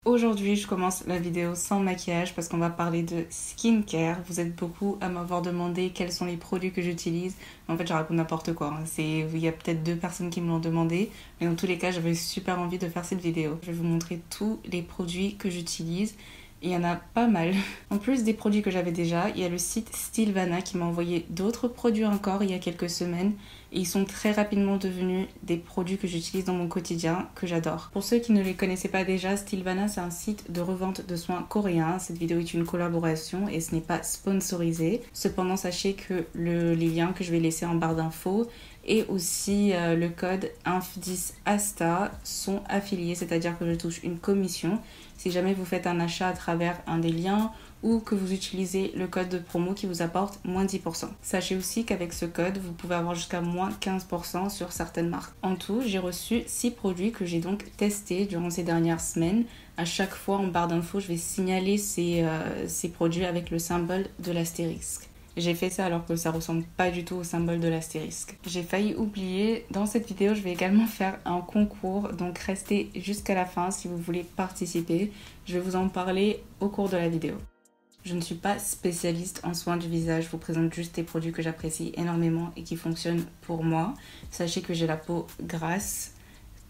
Aujourd'hui, je commence la vidéo sans maquillage parce qu'on va parler de skincare. Vous êtes beaucoup à m'avoir demandé quels sont les produits que j'utilise. En fait, je raconte n'importe quoi. Il y a peut-être 2 personnes qui me l'ont demandé. Mais dans tous les cas, j'avais super envie de faire cette vidéo. Je vais vous montrer tous les produits que j'utilise. Il y en a pas mal. En plus des produits que j'avais déjà, il y a le site Stylevana qui m'a envoyé d'autres produits encore il y a quelques semaines. Et ils sont très rapidement devenus des produits que j'utilise dans mon quotidien, que j'adore. Pour ceux qui ne les connaissaient pas déjà, Stylevana, c'est un site de revente de soins coréens. Cette vidéo est une collaboration et ce n'est pas sponsorisé. Cependant, sachez que les liens que je vais laisser en barre d'infos et aussi le code INF10ASTA sont affiliés, c'est-à-dire que je touche une commission si jamais vous faites un achat à travers un des liens ou que vous utilisez le code de promo qui vous apporte moins 10%. Sachez aussi qu'avec ce code, vous pouvez avoir jusqu'à moins 15% sur certaines marques. En tout, j'ai reçu 6 produits que j'ai donc testés durant ces dernières semaines. À chaque fois, en barre d'infos, je vais signaler ces produits avec le symbole de l'astérisque. J'ai fait ça alors que ça ressemble pas du tout au symbole de l'astérisque. J'ai failli oublier, dans cette vidéo je vais également faire un concours, donc restez jusqu'à la fin si vous voulez participer. Je vais vous en parler au cours de la vidéo. Je ne suis pas spécialiste en soins du visage, je vous présente juste des produits que j'apprécie énormément et qui fonctionnent pour moi. Sachez que j'ai la peau grasse,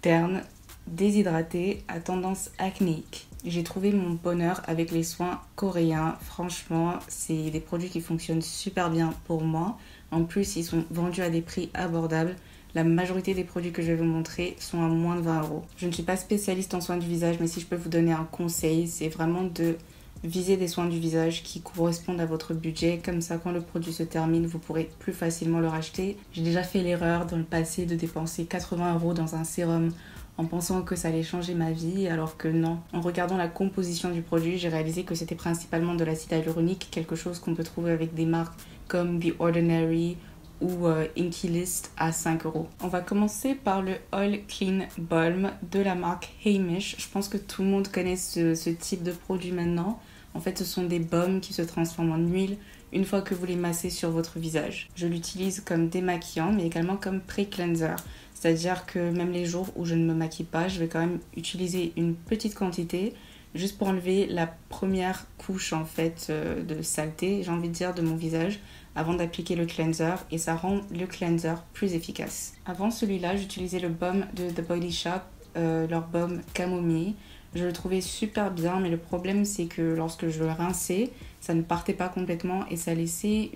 terne, déshydratée, à tendance acnéique. J'ai trouvé mon bonheur avec les soins coréens. Franchement, c'est des produits qui fonctionnent super bien pour moi. En plus, ils sont vendus à des prix abordables. La majorité des produits que je vais vous montrer sont à moins de 20 €. Je ne suis pas spécialiste en soins du visage, mais si je peux vous donner un conseil, c'est vraiment de viser des soins du visage qui correspondent à votre budget. Comme ça, quand le produit se termine, vous pourrez plus facilement le racheter. J'ai déjà fait l'erreur dans le passé de dépenser 80 € dans un sérum en pensant que ça allait changer ma vie, alors que non. En regardant la composition du produit, j'ai réalisé que c'était principalement de l'acide hyaluronique, quelque chose qu'on peut trouver avec des marques comme The Ordinary ou Inky List à 5 €. On va commencer par le All Clean Balm de la marque Heimish. Je pense que tout le monde connaît ce type de produit maintenant. En fait, ce sont des baumes qui se transforment en huile une fois que vous les massez sur votre visage. Je l'utilise comme démaquillant, mais également comme pré-cleanser. C'est-à-dire que même les jours où je ne me maquille pas, je vais quand même utiliser une petite quantité juste pour enlever la première couche en fait de saleté, j'ai envie de dire, de mon visage avant d'appliquer le cleanser et ça rend le cleanser plus efficace. Avant celui-là, j'utilisais le baume de The Body Shop, leur baume camomille. Je le trouvais super bien, mais le problème c'est que lorsque je le rinçais, ça ne partait pas complètement et ça laissait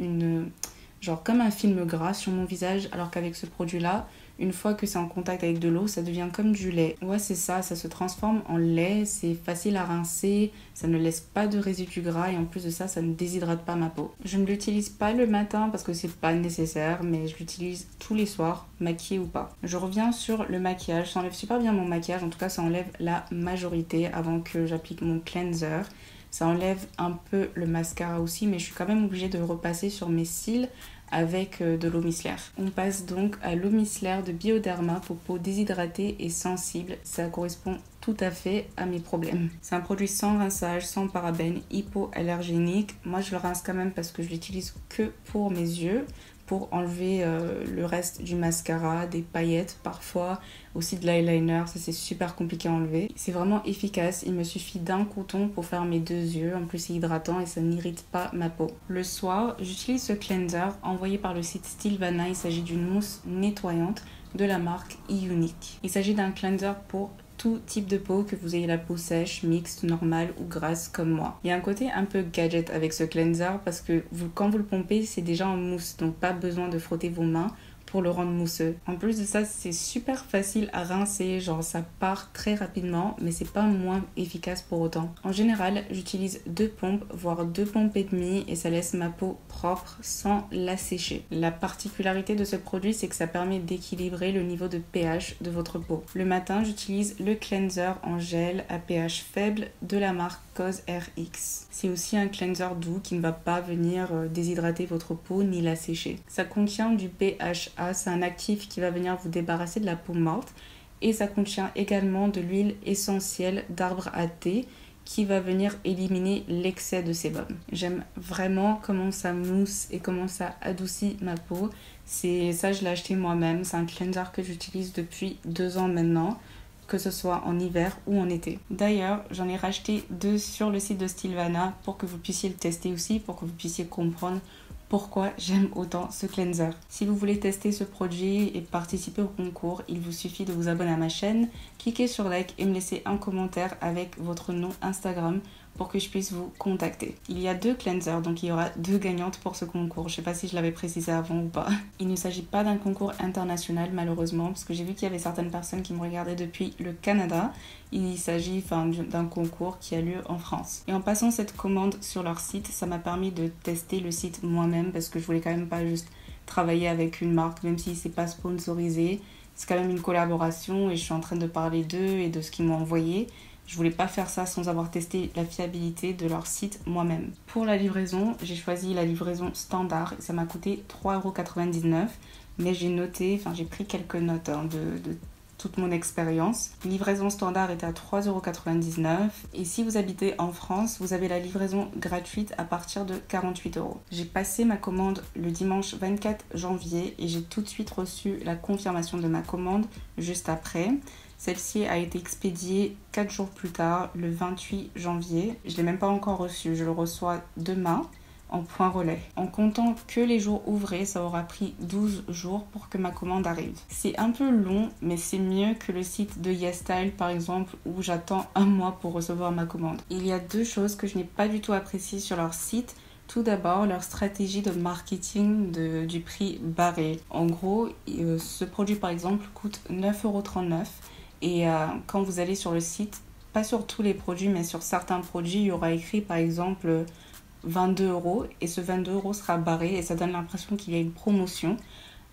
genre comme un film gras sur mon visage, alors qu'avec ce produit-là, une fois que c'est en contact avec de l'eau, ça devient comme du lait. Ouais, c'est ça se transforme en lait, c'est facile à rincer, ça ne laisse pas de résidus gras et en plus de ça, ça ne déshydrate pas ma peau. Je ne l'utilise pas le matin parce que c'est pas nécessaire, mais je l'utilise tous les soirs, maquillée ou pas. Je reviens sur le maquillage, ça enlève super bien mon maquillage, en tout cas ça enlève la majorité avant que j'applique mon cleanser. Ça enlève un peu le mascara aussi, mais je suis quand même obligée de repasser sur mes cils avec de l'eau micellaire. On passe donc à l'eau micellaire de Bioderma pour peau déshydratée et sensible. Ça correspond tout à fait à mes problèmes. C'est un produit sans rinçage, sans parabènes, hypoallergénique. Moi je le rince quand même parce que je l'utilise que pour mes yeux, pour enlever le reste du mascara, des paillettes parfois, aussi de l'eyeliner, ça c'est super compliqué à enlever. C'est vraiment efficace, il me suffit d'un coton pour faire mes 2 yeux, en plus c'est hydratant et ça n'irrite pas ma peau. Le soir, j'utilise ce cleanser envoyé par le site Stylevana, il s'agit d'une mousse nettoyante de la marque e-Unique. Il s'agit d'un cleanser pour tout type de peau, que vous ayez la peau sèche, mixte, normale ou grasse comme moi. Il y a un côté un peu gadget avec ce cleanser parce que quand vous le pompez, c'est déjà en mousse, donc pas besoin de frotter vos mains pour le rendre mousseux. En plus de ça, c'est super facile à rincer, genre ça part très rapidement, mais c'est pas moins efficace pour autant. En général, j'utilise 2 pompes, voire 2 pompes et demie, et ça laisse ma peau propre sans la sécher. La particularité de ce produit, c'est que ça permet d'équilibrer le niveau de pH de votre peau. Le matin, j'utilise le cleanser en gel à pH faible de la marque COSRX. C'est aussi un cleanser doux qui ne va pas venir déshydrater votre peau ni la sécher. Ça contient du BHA, c'est un actif qui va venir vous débarrasser de la peau morte et ça contient également de l'huile essentielle d'arbre à thé qui va venir éliminer l'excès de sébum. J'aime vraiment comment ça mousse et comment ça adoucit ma peau. Ça, je l'ai acheté moi-même. C'est un cleanser que j'utilise depuis 2 ans maintenant. que ce soit en hiver ou en été. D'ailleurs, j'en ai racheté 2 sur le site de Stilvana pour que vous puissiez le tester aussi, pour que vous puissiez comprendre pourquoi j'aime autant ce cleanser. Si vous voulez tester ce produit et participer au concours, il vous suffit de vous abonner à ma chaîne, cliquer sur like et me laisser un commentaire avec votre nom Instagram pour que je puisse vous contacter. Il y a 2 cleansers, donc il y aura 2 gagnantes pour ce concours. Je sais pas si je l'avais précisé avant ou pas. Il ne s'agit pas d'un concours international malheureusement, parce que j'ai vu qu'il y avait certaines personnes qui me regardaient depuis le Canada. Il s'agit d'un concours qui a lieu en France. Et en passant cette commande sur leur site, ça m'a permis de tester le site moi-même, parce que je voulais quand même pas juste travailler avec une marque, même si c'est pas sponsorisé. C'est quand même une collaboration et je suis en train de parler d'eux et de ce qu'ils m'ont envoyé. Je voulais pas faire ça sans avoir testé la fiabilité de leur site moi-même. Pour la livraison, j'ai choisi la livraison standard et ça m'a coûté 3,99 €. Mais j'ai pris quelques notes de toute mon expérience. Livraison standard était à 3,99 € et si vous habitez en France, vous avez la livraison gratuite à partir de 48 €. J'ai passé ma commande le dimanche 24 janvier et j'ai tout de suite reçu la confirmation de ma commande juste après. Celle-ci a été expédiée 4 jours plus tard, le 28 janvier. Je ne l'ai même pas encore reçue, je le reçois demain en point relais. En comptant que les jours ouvrés, ça aura pris 12 jours pour que ma commande arrive. C'est un peu long, mais c'est mieux que le site de YesStyle par exemple, où j'attends un mois pour recevoir ma commande. Il y a 2 choses que je n'ai pas du tout appréciées sur leur site. Tout d'abord, leur stratégie de marketing du prix barré. En gros, ce produit par exemple coûte 9,39 € et quand vous allez sur le site, pas sur tous les produits, mais sur certains produits, il y aura écrit par exemple 22 € et ce 22 € sera barré et ça donne l'impression qu'il y a une promotion.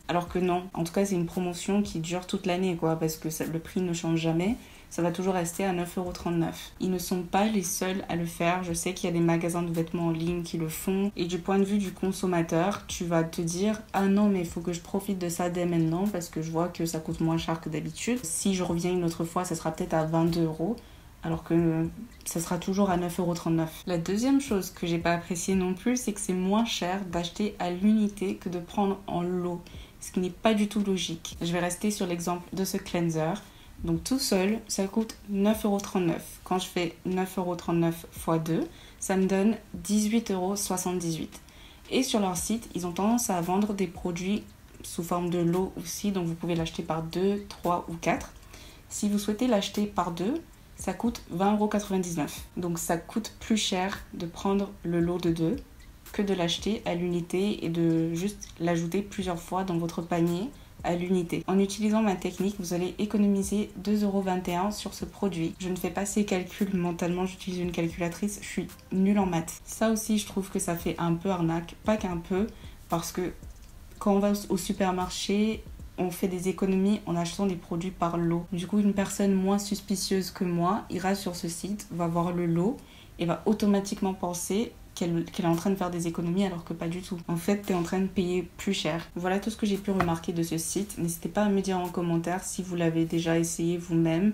Alors que non, en tout cas c'est une promotion qui dure toute l'année quoi, parce que le prix ne change jamais. Ça va toujours rester à 9,39 €. Ils ne sont pas les seuls à le faire. Je sais qu'il y a des magasins de vêtements en ligne qui le font. Et du point de vue du consommateur, tu vas te dire « Ah non, mais il faut que je profite de ça dès maintenant parce que je vois que ça coûte moins cher que d'habitude. Si je reviens une autre fois, ça sera peut-être à 22 € alors que ça sera toujours à 9,39 €. La deuxième chose que j'ai pas appréciée non plus, c'est que c'est moins cher d'acheter à l'unité que de prendre en lot, ce qui n'est pas du tout logique. Je vais rester sur l'exemple de ce cleanser. Donc tout seul, ça coûte 9,39 €. Quand je fais 9,39 € x 2, ça me donne 18,78 €. Et sur leur site, ils ont tendance à vendre des produits sous forme de lot aussi, donc vous pouvez l'acheter par 2, 3 ou 4. Si vous souhaitez l'acheter par 2, ça coûte 20,99 €. Donc ça coûte plus cher de prendre le lot de 2 que de l'acheter à l'unité et de juste l'ajouter plusieurs fois dans votre panier à l'unité. En utilisant ma technique, vous allez économiser 2,21 € sur ce produit. Je ne fais pas ces calculs mentalement, j'utilise une calculatrice, je suis nulle en maths. Ça aussi, je trouve que ça fait un peu arnaque, pas qu'un peu, parce que quand on va au supermarché, on fait des économies en achetant des produits par lot. Du coup, une personne moins suspicieuse que moi ira sur ce site, va voir le lot et va automatiquement penser qu'elle est en train de faire des économies alors que pas du tout. En fait, tu es en train de payer plus cher. Voilà tout ce que j'ai pu remarquer de ce site. N'hésitez pas à me dire en commentaire si vous l'avez déjà essayé vous-même,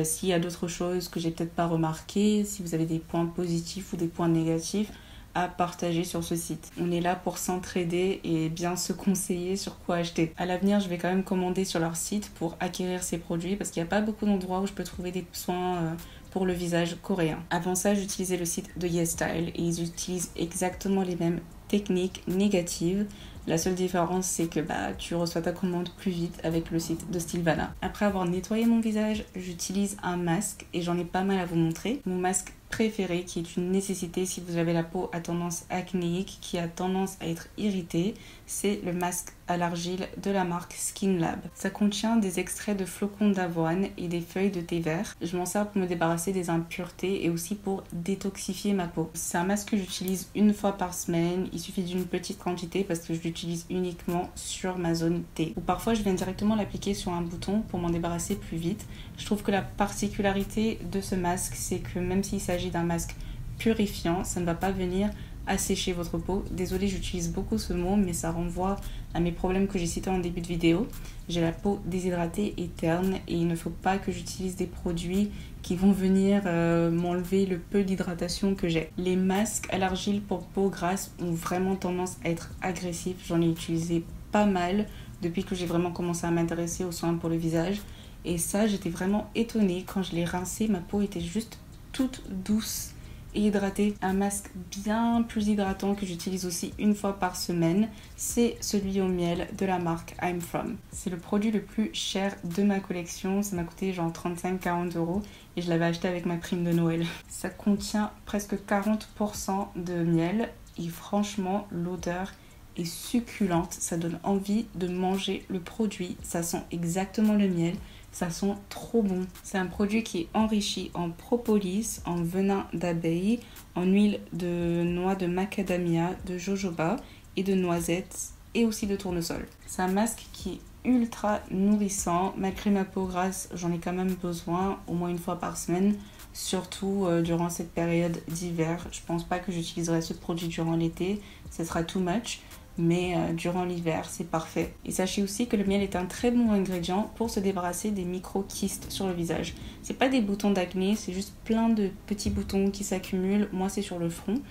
s'il y a d'autres choses que j'ai peut-être pas remarquées, si vous avez des points positifs ou des points négatifs à partager sur ce site. On est là pour s'entraider et bien se conseiller sur quoi acheter. À l'avenir, je vais quand même commander sur leur site pour acquérir ces produits parce qu'il n'y a pas beaucoup d'endroits où je peux trouver des soins pour le visage coréen. Avant ça, j'utilisais le site de YesStyle et ils utilisent exactement les mêmes techniques négatives. La seule différence, c'est que tu reçois ta commande plus vite avec le site de Stilvana. Après avoir nettoyé mon visage, j'utilise un masque et j'en ai pas mal à vous montrer. Mon masque préféré, qui est une nécessité si vous avez la peau à tendance acnéique, qui a tendance à être irritée, c'est le masque à l'argile de la marque Skin Lab. Ça contient des extraits de flocons d'avoine et des feuilles de thé vert. Je m'en sers pour me débarrasser des impuretés et aussi pour détoxifier ma peau. C'est un masque que j'utilise une fois par semaine. Il suffit d'une petite quantité parce que je l'utilise uniquement sur ma zone T. Ou parfois je viens directement l'appliquer sur un bouton pour m'en débarrasser plus vite. Je trouve que la particularité de ce masque, c'est que même s'il s'agit d'un masque purifiant, ça ne va pas venir assécher votre peau. Désolée, j'utilise beaucoup ce mot, mais ça renvoie à mes problèmes que j'ai cités en début de vidéo. J'ai la peau déshydratée et terne et il ne faut pas que j'utilise des produits qui vont venir m'enlever le peu d'hydratation que j'ai. Les masques à l'argile pour peau grasse ont vraiment tendance à être agressifs. J'en ai utilisé pas mal depuis que j'ai vraiment commencé à m'intéresser aux soins pour le visage. Et ça, j'étais vraiment étonnée. Quand je l'ai rincé, ma peau était juste toute douce et hydratée. Un masque bien plus hydratant que j'utilise aussi une fois par semaine, c'est celui au miel de la marque I'm From. C'est le produit le plus cher de ma collection. Ça m'a coûté genre 35-40 euros et je l'avais acheté avec ma prime de Noël. Ça contient presque 40% de miel et franchement, l'odeur est succulente. Ça donne envie de manger le produit. Ça sent exactement le miel. Ça sent trop bon. C'est un produit qui est enrichi en propolis, en venin d'abeille, en huile de noix de macadamia, de jojoba et de noisettes et aussi de tournesol. C'est un masque qui est ultra nourrissant. Malgré ma peau grasse, j'en ai quand même besoin au moins une fois par semaine. Surtout durant cette période d'hiver. Je pense pas que j'utiliserai ce produit durant l'été. Ce sera too much. Mais durant l'hiver, c'est parfait. Et sachez aussi que le miel est un très bon ingrédient pour se débarrasser des micro-kystes sur le visage. C'est pas des boutons d'acné, c'est juste plein de petits boutons qui s'accumulent. Moi, c'est sur le front.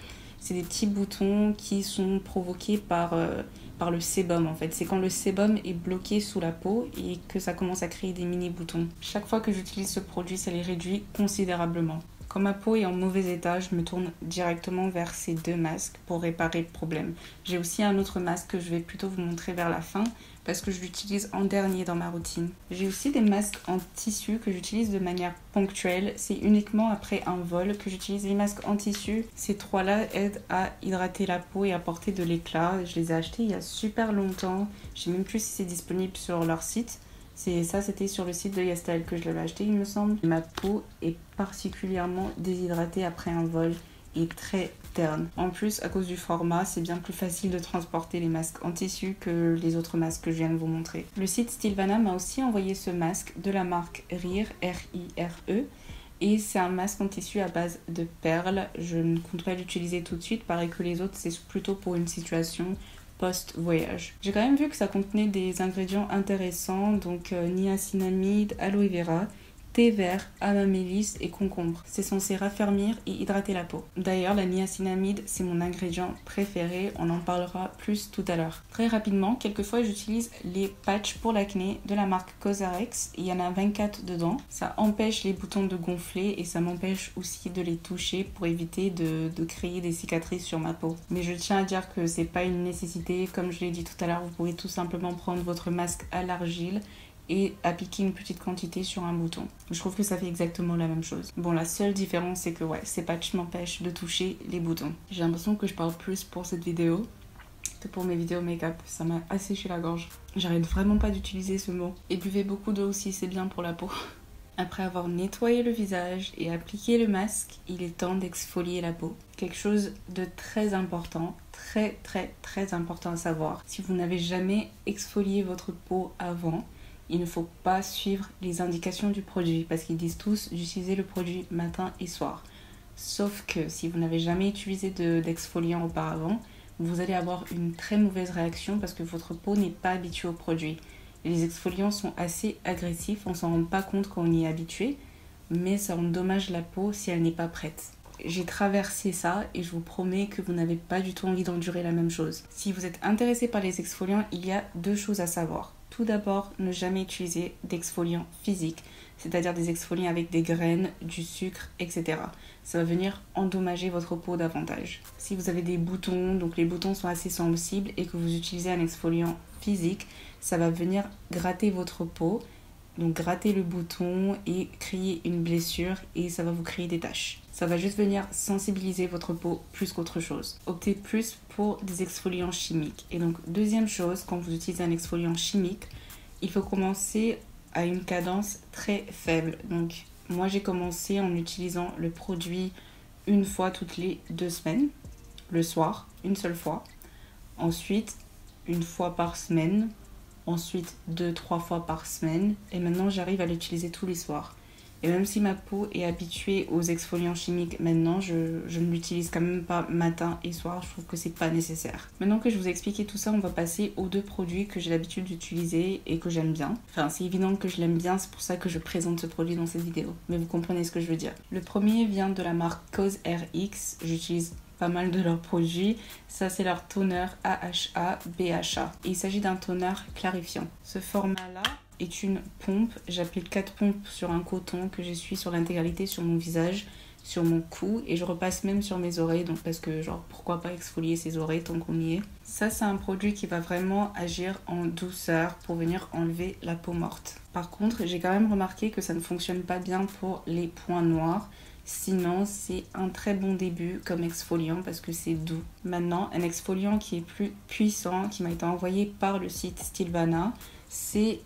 C'est des petits boutons qui sont provoqués par le sébum en fait. C'est quand le sébum est bloqué sous la peau et que ça commence à créer des mini boutons. Chaque fois que j'utilise ce produit, ça les réduit considérablement. Quand ma peau est en mauvais état, je me tourne directement vers ces deux masques pour réparer le problème. J'ai aussi un autre masque que je vais plutôt vous montrer vers la fin parce que je l'utilise en dernier dans ma routine. J'ai aussi des masques en tissu que j'utilise de manière ponctuelle. C'est uniquement après un vol que j'utilise les masques en tissu. Ces trois-là aident à hydrater la peau et apporter de l'éclat. Je les ai achetés il y a super longtemps. Je ne sais même plus si c'est disponible sur leur site. C'était sur le site de YesStyle que je l'avais acheté, il me semble. Ma peau est particulièrement déshydratée après un vol et très terne. En plus, à cause du format, c'est bien plus facile de transporter les masques en tissu que les autres masques que je viens de vous montrer. Le site Stilvana m'a aussi envoyé ce masque de la marque Rire, R-I-R-E. Et c'est un masque en tissu à base de perles. Je ne compte pas l'utiliser tout de suite. Pareil que les autres, c'est plutôt pour une situation post-voyage. J'ai quand même vu que ça contenait des ingrédients intéressants, donc niacinamide, aloe vera, thé vert, amamélis et concombre. C'est censé raffermir et hydrater la peau. D'ailleurs, la niacinamide, c'est mon ingrédient préféré. On en parlera plus tout à l'heure. Très rapidement, quelquefois, j'utilise les patchs pour l'acné de la marque Cosrx. Il y en a 24 dedans. Ça empêche les boutons de gonfler et ça m'empêche aussi de les toucher pour éviter de créer des cicatrices sur ma peau. Mais je tiens à dire que c'est pas une nécessité. Comme je l'ai dit tout à l'heure, vous pouvez tout simplement prendre votre masque à l'argile et appliquer une petite quantité sur un bouton. Je trouve que ça fait exactement la même chose. Bon, la seule différence, c'est que ces patchs m'empêchent de toucher les boutons. J'ai l'impression que je parle plus pour cette vidéo que pour mes vidéos make-up. Ça m'a asséché la gorge. J'arrête vraiment pas d'utiliser ce mot. Et buvez beaucoup d'eau aussi, c'est bien pour la peau. Après avoir nettoyé le visage et appliqué le masque, il est temps d'exfolier la peau. Quelque chose de très important, très important à savoir. Si vous n'avez jamais exfolié votre peau avant, il ne faut pas suivre les indications du produit parce qu'ils disent tous d'utiliser le produit matin et soir. Sauf que si vous n'avez jamais utilisé d'exfoliant auparavant, vous allez avoir une très mauvaise réaction parce que votre peau n'est pas habituée au produit. Et les exfoliants sont assez agressifs, on s'en rend pas compte quand on y est habitué, mais ça endommage la peau si elle n'est pas prête. J'ai traversé ça et je vous promets que vous n'avez pas du tout envie d'endurer la même chose. Si vous êtes intéressé par les exfoliants, il y a deux choses à savoir. Tout d'abord, ne jamais utiliser d'exfoliants physiques, c'est-à-dire des exfoliants avec des graines, du sucre, etc. Ça va venir endommager votre peau davantage. Si vous avez des boutons, donc les boutons sont assez sensibles et que vous utilisez un exfoliant physique, ça va venir gratter votre peau, donc gratter le bouton et créer une blessure et ça va vous créer des taches. Ça va juste venir sensibiliser votre peau plus qu'autre chose. Optez plus pour des exfoliants chimiques. Et donc, deuxième chose, quand vous utilisez un exfoliant chimique, il faut commencer à une cadence très faible. Donc, moi, j'ai commencé en utilisant le produit une fois toutes les 2 semaines, le soir, une seule fois. Ensuite, une fois par semaine. Ensuite, 2-3 fois par semaine. Et maintenant, j'arrive à l'utiliser tous les soirs. Et même si ma peau est habituée aux exfoliants chimiques maintenant, je ne l'utilise quand même pas matin et soir. Je trouve que c'est pas nécessaire. Maintenant que je vous ai expliqué tout ça, on va passer aux 2 produits que j'ai l'habitude d'utiliser et que j'aime bien. Enfin, c'est évident que je l'aime bien, c'est pour ça que je présente ce produit dans cette vidéo. Mais vous comprenez ce que je veux dire. Le premier vient de la marque Cosrx. J'utilise pas mal de leurs produits. Ça, c'est leur toner AHA BHA. Et il s'agit d'un toner clarifiant. Ce format-là, est une pompe. J'applique 4 pompes sur un coton que j'essuie sur l'intégralité sur mon visage, sur mon cou, et je repasse même sur mes oreilles, donc parce que genre pourquoi pas exfolier ses oreilles tant qu'on y est. Ça c'est un produit qui va vraiment agir en douceur pour venir enlever la peau morte. Par contre j'ai quand même remarqué que ça ne fonctionne pas bien pour les points noirs. Sinon, c'est un très bon début comme exfoliant parce que c'est doux. Maintenant, un exfoliant qui est plus puissant, qui m'a été envoyé par le site Stilvana, c'est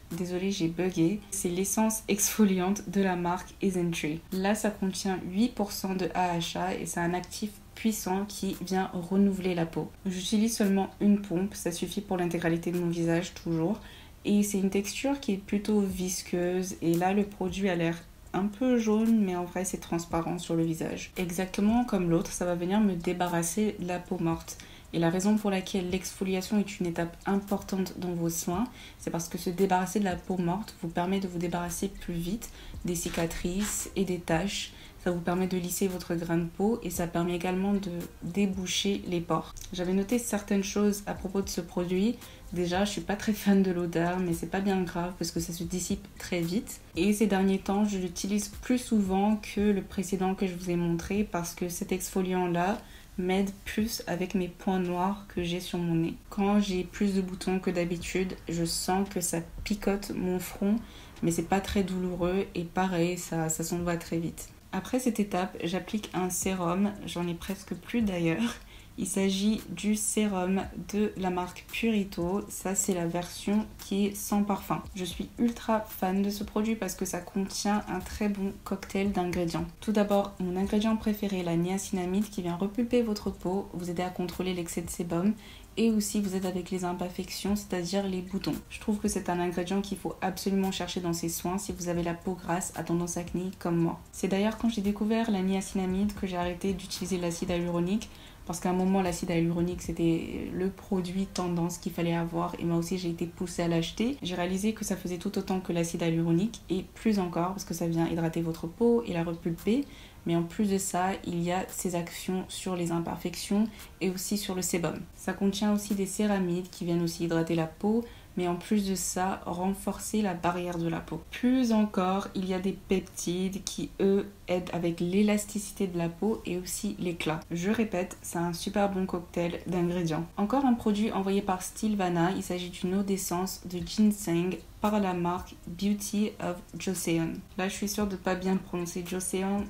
Désolée, j'ai bugué. C'est l'essence exfoliante de la marque Isntree. Là, ça contient 8% de AHA et c'est un actif puissant qui vient renouveler la peau. J'utilise seulement une pompe, ça suffit pour l'intégralité de mon visage toujours. Et c'est une texture qui est plutôt visqueuse. Et là, le produit a l'air un peu jaune, mais en vrai, c'est transparent sur le visage. Exactement comme l'autre, ça va venir me débarrasser de la peau morte. Et la raison pour laquelle l'exfoliation est une étape importante dans vos soins, c'est parce que se débarrasser de la peau morte vous permet de vous débarrasser plus vite des cicatrices et des taches. Ça vous permet de lisser votre grain de peau et ça permet également de déboucher les pores. J'avais noté certaines choses à propos de ce produit. Déjà, je suis pas très fan de l'odeur, mais c'est pas bien grave parce que ça se dissipe très vite. Et ces derniers temps, je l'utilise plus souvent que le précédent que je vous ai montré parce que cet exfoliant-là m'aide plus avec mes points noirs que j'ai sur mon nez. Quand j'ai plus de boutons que d'habitude, je sens que ça picote mon front, mais c'est pas très douloureux et pareil, ça s'en va très vite. Après cette étape, j'applique un sérum, j'en ai presque plus d'ailleurs. Il s'agit du sérum de la marque Purito. Ça, c'est la version qui est sans parfum. Je suis ultra fan de ce produit parce que ça contient un très bon cocktail d'ingrédients. Tout d'abord, mon ingrédient préféré, la niacinamide, qui vient repulper votre peau, vous aider à contrôler l'excès de sébum et aussi vous aide avec les imperfections, c'est-à-dire les boutons. Je trouve que c'est un ingrédient qu'il faut absolument chercher dans ses soins si vous avez la peau grasse à tendance acnéique comme moi. C'est d'ailleurs quand j'ai découvert la niacinamide que j'ai arrêté d'utiliser l'acide hyaluronique. Parce qu'à un moment, l'acide hyaluronique, c'était le produit tendance qu'il fallait avoir. Et moi aussi, j'ai été poussée à l'acheter. J'ai réalisé que ça faisait tout autant que l'acide hyaluronique. Et plus encore, parce que ça vient hydrater votre peau et la repulper. Mais en plus de ça, il y a ses actions sur les imperfections et aussi sur le sébum. Ça contient aussi des céramides qui viennent aussi hydrater la peau. Mais en plus de ça, renforcer la barrière de la peau. Plus encore, il y a des peptides qui, eux, aident avec l'élasticité de la peau et aussi l'éclat. Je répète, c'est un super bon cocktail d'ingrédients. Encore un produit envoyé par Stilvana, il s'agit d'une eau d'essence de ginseng par la marque Beauty of Joseon. Là, je suis sûre de ne pas bien le prononcer. Joseon.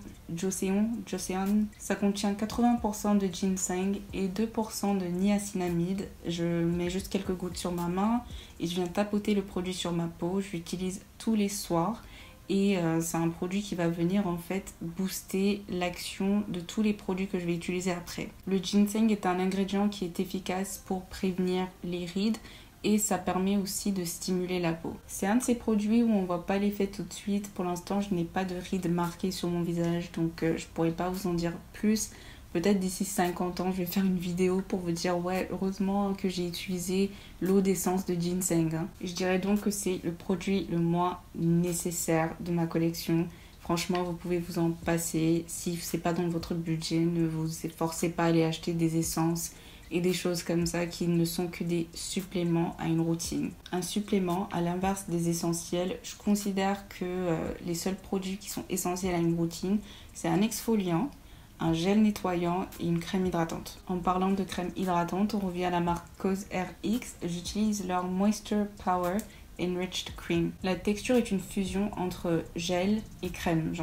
Ça contient 80% de ginseng et 2% de niacinamide. Je mets juste quelques gouttes sur ma main et je viens tapoter le produit sur ma peau. Je l'utilise tous les soirs et c'est un produit qui va venir en fait booster l'action de tous les produits que je vais utiliser après. Le ginseng est un ingrédient qui est efficace pour prévenir les rides et ça permet aussi de stimuler la peau. C'est un de ces produits où on voit pas l'effet tout de suite. Pour l'instant, je n'ai pas de rides marquées sur mon visage, donc je pourrais pas vous en dire plus. Peut-être d'ici 50 ans, je vais faire une vidéo pour vous dire ouais, heureusement que j'ai utilisé l'eau d'essence de ginseng. Je dirais donc que c'est le produit le moins nécessaire de ma collection. Franchement, vous pouvez vous en passer. Si c'est pas dans votre budget, ne vous forcez pas à aller acheter des essences et des choses comme ça qui ne sont que des suppléments à une routine. Un supplément, à l'inverse des essentiels, je considère que les seuls produits qui sont essentiels à une routine, c'est un exfoliant, un gel nettoyant et une crème hydratante. En parlant de crème hydratante, on revient à la marque COSRX. J'utilise leur Moisture Power Enriched Cream. La texture est une fusion entre gel et crème.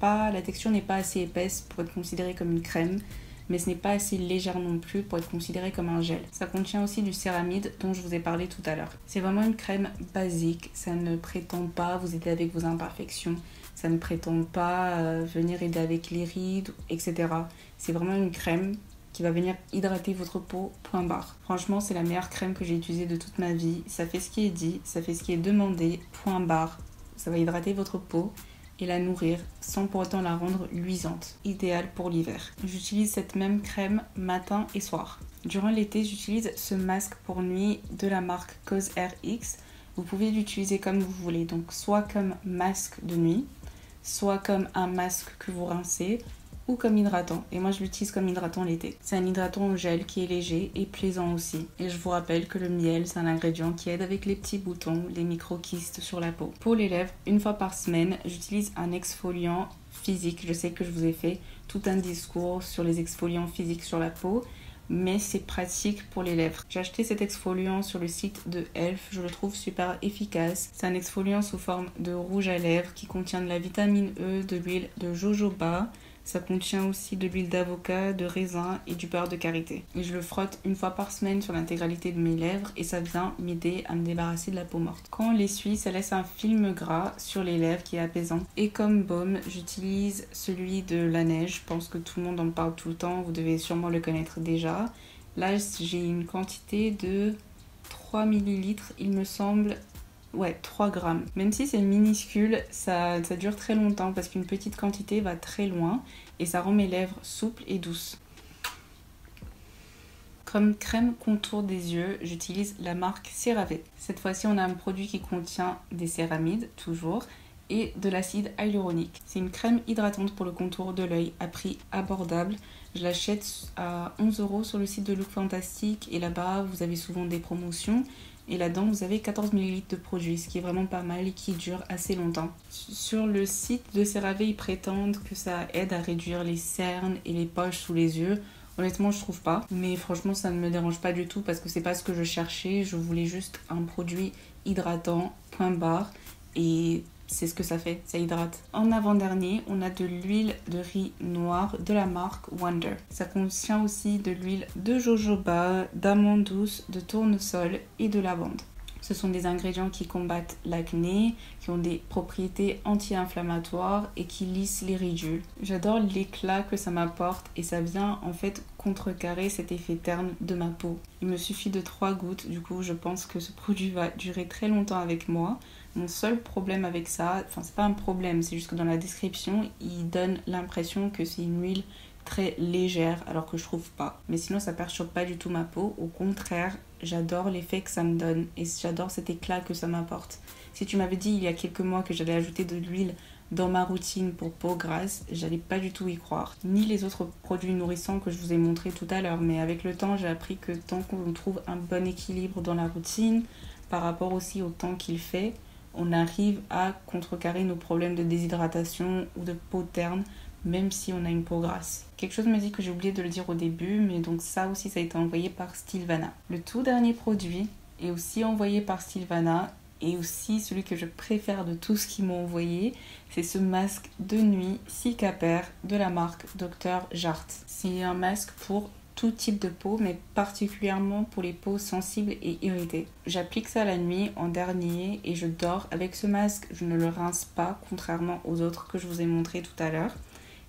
La texture n'est pas assez épaisse pour être considérée comme une crème, mais ce n'est pas assez légère non plus pour être considéré comme un gel. Ça contient aussi du céramide dont je vous ai parlé tout à l'heure. C'est vraiment une crème basique, ça ne prétend pas vous aider avec vos imperfections, ça ne prétend pas venir aider avec les rides, etc. C'est vraiment une crème qui va venir hydrater votre peau, point barre. Franchement, c'est la meilleure crème que j'ai utilisée de toute ma vie. Ça fait ce qui est dit, ça fait ce qui est demandé, point barre. Ça va hydrater votre peau et la nourrir sans pour autant la rendre luisante, idéale pour l'hiver. J'utilise cette même crème matin et soir. Durant l'été, j'utilise ce masque pour nuit de la marque COSRX. Vous pouvez l'utiliser comme vous voulez, donc soit comme masque de nuit, soit comme un masque que vous rincez, ou comme hydratant. Et moi je l'utilise comme hydratant l'été. C'est un hydratant en gel qui est léger et plaisant aussi. Et je vous rappelle que le miel c'est un ingrédient qui aide avec les petits boutons, les micro-kystes sur la peau. Pour les lèvres, une fois par semaine, j'utilise un exfoliant physique. Je sais que je vous ai fait tout un discours sur les exfoliants physiques sur la peau, mais c'est pratique pour les lèvres. J'ai acheté cet exfoliant sur le site de Elf, je le trouve super efficace. C'est un exfoliant sous forme de rouge à lèvres qui contient de la vitamine E, de l'huile de jojoba. Ça contient aussi de l'huile d'avocat, de raisin et du beurre de karité. Et je le frotte une fois par semaine sur l'intégralité de mes lèvres et ça vient m'aider à me débarrasser de la peau morte. Quand on l'essuie, ça laisse un film gras sur les lèvres qui est apaisant. Et comme baume, j'utilise celui de la neige. Je pense que tout le monde en parle tout le temps, vous devez sûrement le connaître déjà. Là, j'ai une quantité de 3 millilitres, il me semble. Ouais, 3 grammes. Même si c'est minuscule, ça dure très longtemps parce qu'une petite quantité va très loin et ça rend mes lèvres souples et douces. Comme crème contour des yeux, j'utilise la marque CeraVe. Cette fois-ci, on a un produit qui contient des céramides, toujours, et de l'acide hyaluronique. C'est une crème hydratante pour le contour de l'œil à prix abordable. Je l'achète à 11 € sur le site de Look Fantastic et là-bas, vous avez souvent des promotions. Et là-dedans, vous avez 14 ml de produit, ce qui est vraiment pas mal et qui dure assez longtemps. Sur le site de CeraVe, ils prétendent que ça aide à réduire les cernes et les poches sous les yeux. Honnêtement, je trouve pas. Mais franchement, ça ne me dérange pas du tout parce que c'est pas ce que je cherchais. Je voulais juste un produit hydratant, point barre. Et c'est ce que ça fait, ça hydrate. En avant-dernier, on a de l'huile de riz noir de la marque Wonder. Ça contient aussi de l'huile de jojoba, d'amande douce, de tournesol et de lavande. Ce sont des ingrédients qui combattent l'acné, qui ont des propriétés anti-inflammatoires et qui lissent les ridules. J'adore l'éclat que ça m'apporte et ça vient en fait contrecarrer cet effet terne de ma peau. Il me suffit de 3 gouttes, du coup je pense que ce produit va durer très longtemps avec moi. Mon seul problème avec ça, enfin c'est pas un problème, c'est juste que dans la description, il donne l'impression que c'est une huile très légère alors que je trouve pas. Mais sinon ça perturbe pas du tout ma peau, au contraire, j'adore l'effet que ça me donne et j'adore cet éclat que ça m'apporte. Si tu m'avais dit il y a quelques mois que j'allais ajouter de l'huile dans ma routine pour peau grasse, j'allais pas du tout y croire. Ni les autres produits nourrissants que je vous ai montrés tout à l'heure, mais avec le temps j'ai appris que tant qu'on trouve un bon équilibre dans la routine, par rapport aussi au temps qu'il fait, on arrive à contrecarrer nos problèmes de déshydratation ou de peau terne, même si on a une peau grasse. Quelque chose me dit que j'ai oublié de le dire au début, mais donc ça aussi ça a été envoyé par Stilvana. Le tout dernier produit est aussi envoyé par Stilvana et aussi celui que je préfère de tout ce qu'ils m'ont envoyé, c'est ce masque de nuit Cicapair de la marque Dr Jart. C'est un masque pour tout type de peau, mais particulièrement pour les peaux sensibles et irritées. J'applique ça la nuit en dernier et je dors avec ce masque. Je ne le rince pas, contrairement aux autres que je vous ai montré tout à l'heure.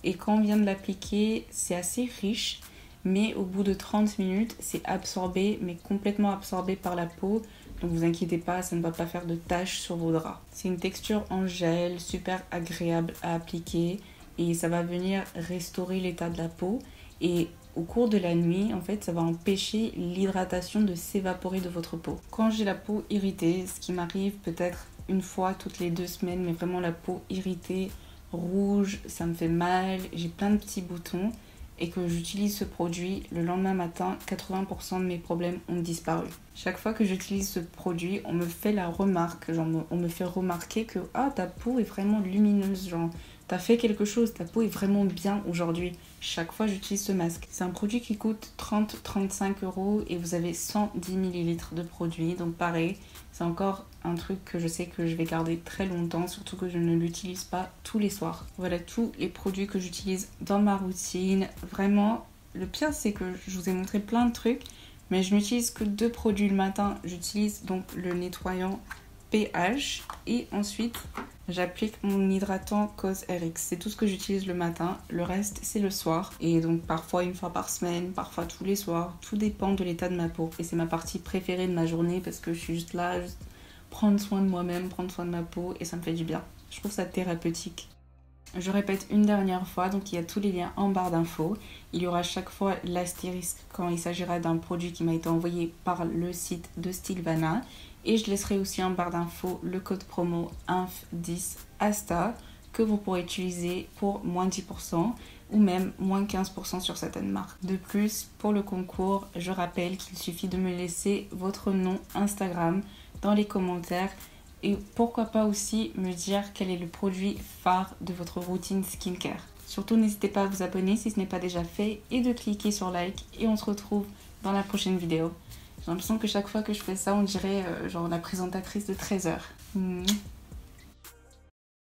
Et quand on vient de l'appliquer, c'est assez riche, mais au bout de 30 minutes, c'est absorbé, mais complètement absorbé par la peau. Donc vous inquiétez pas, ça ne va pas faire de taches sur vos draps. C'est une texture en gel, super agréable à appliquer et ça va venir restaurer l'état de la peau. Et au cours de la nuit, en fait, ça va empêcher l'hydratation de s'évaporer de votre peau. Quand j'ai la peau irritée, ce qui m'arrive peut-être une fois toutes les 2 semaines, mais vraiment la peau irritée, rouge, ça me fait mal, j'ai plein de petits boutons et que j'utilise ce produit, le lendemain matin, 80% de mes problèmes ont disparu. Chaque fois que j'utilise ce produit, on me fait la remarque, genre on me fait remarquer que ta peau est vraiment lumineuse, genre t'as fait quelque chose, ta peau est vraiment bien aujourd'hui. Chaque fois j'utilise ce masque. C'est un produit qui coûte 30-35 € et vous avez 110 ml de produit. Donc pareil, c'est encore un truc que je sais que je vais garder très longtemps, surtout que je ne l'utilise pas tous les soirs. Voilà tous les produits que j'utilise dans ma routine. Vraiment, le pire c'est que je vous ai montré plein de trucs, mais je n'utilise que 2 produits le matin. J'utilise donc le nettoyant pH et ensuite j'applique mon hydratant Cosrx. C'est tout ce que j'utilise le matin, le reste c'est le soir et donc parfois une fois par semaine, parfois tous les soirs, tout dépend de l'état de ma peau et c'est ma partie préférée de ma journée parce que je suis juste là, juste prendre soin de moi-même, prendre soin de ma peau et ça me fait du bien. Je trouve ça thérapeutique. Je répète une dernière fois, donc il y a tous les liens en barre d'infos. Il y aura chaque fois l'astérisque quand il s'agira d'un produit qui m'a été envoyé par le site de Stilvana. Et je laisserai aussi en barre d'infos le code promo INF10ASTA. que vous pourrez utiliser pour moins 10% ou même moins 15% sur certaines marques. De plus, pour le concours, je rappelle qu'il suffit de me laisser votre nom Instagram dans les commentaires et pourquoi pas aussi me dire quel est le produit phare de votre routine skincare. Surtout, n'hésitez pas à vous abonner si ce n'est pas déjà fait et de cliquer sur like et on se retrouve dans la prochaine vidéo. J'ai l'impression que chaque fois que je fais ça, on dirait genre la présentatrice de 13h.